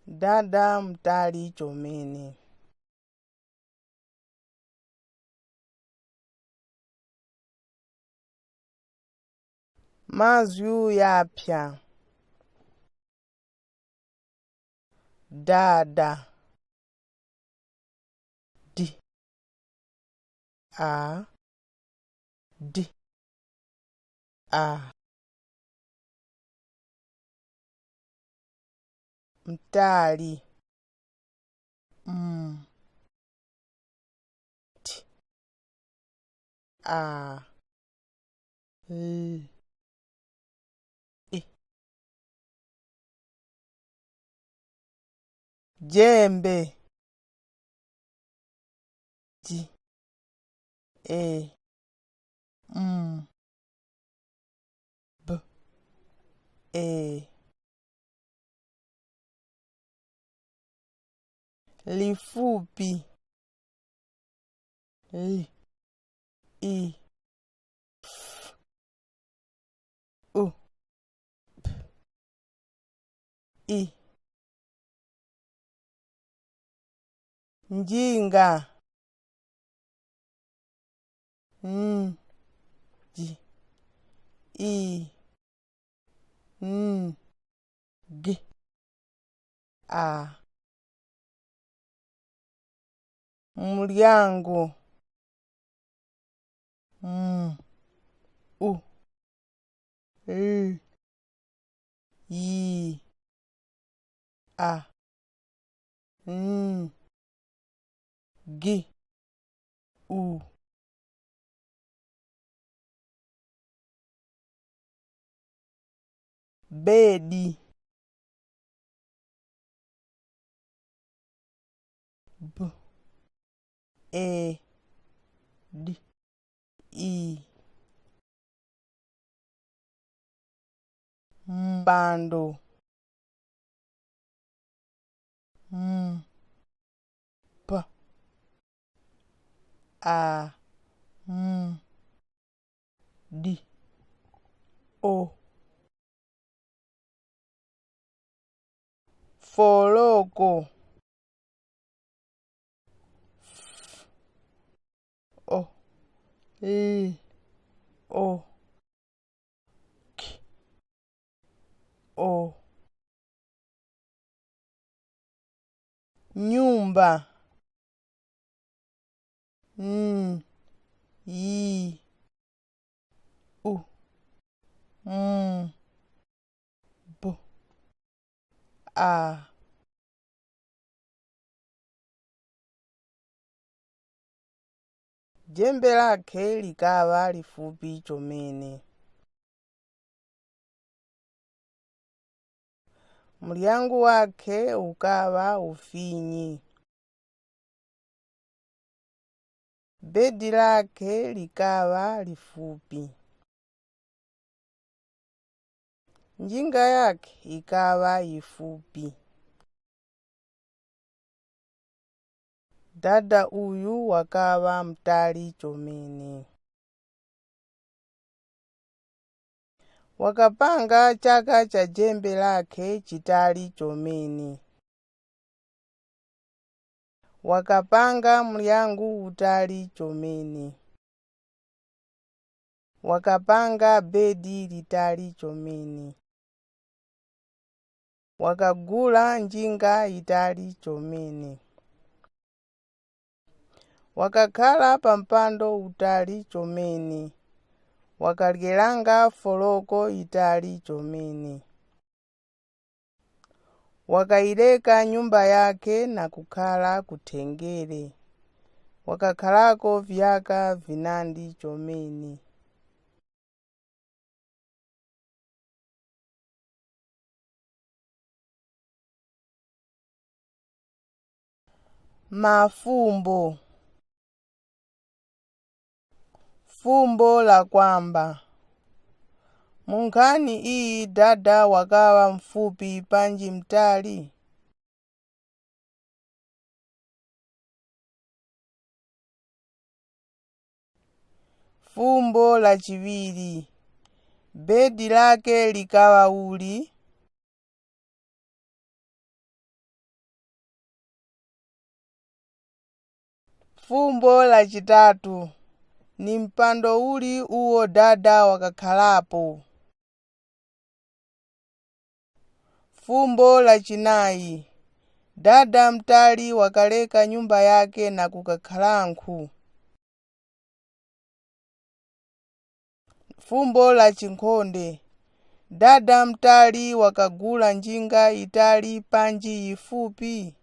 Dada mtali chomene. Mazyu yapya. Dada. D A D A mtali T A L I jembe J E B E lifupi L I F U P I njinga J I G A mulyango U L I A G U bedi B E D I mbando P A D O foloko F O L O K O nyumba I U B A jembe lake likawa lifupi chomene. Mulyango wake ukawa ufinyi. Bedi lake likawa lifupi. Njinga yake ikawa ifupi. Dada uyu wakawa mtali chomene. Wakapanga chaka cha jembe lake chitali chomene. Wakapanga mulyango utali chomene. Wakapanga bedi litali chomene. Wakagula njinga itali chomene. Wakakhala pampando utali chomene. Wakalyelanga foloko itali chomene. Wakaileka nyumba yake na kukhala kutengere. Wakakhalako vyaka vinandi chomene. Mafumbo. Fumbo la kwamba. Munkhani iyi dada wakawa mfupi panji mtali. Fumbo la chiwiri. Bedi lake likawa uli. Fumbo lachitatu, ni mpando uli uwo dada wakakhalapo. Fumbo lachinayi, dada mtali wakaleka nyumba yake na kukakhala nkhu. Fumbo lachinkhonde, dada mtali wakagula njinga itali panji ifupi.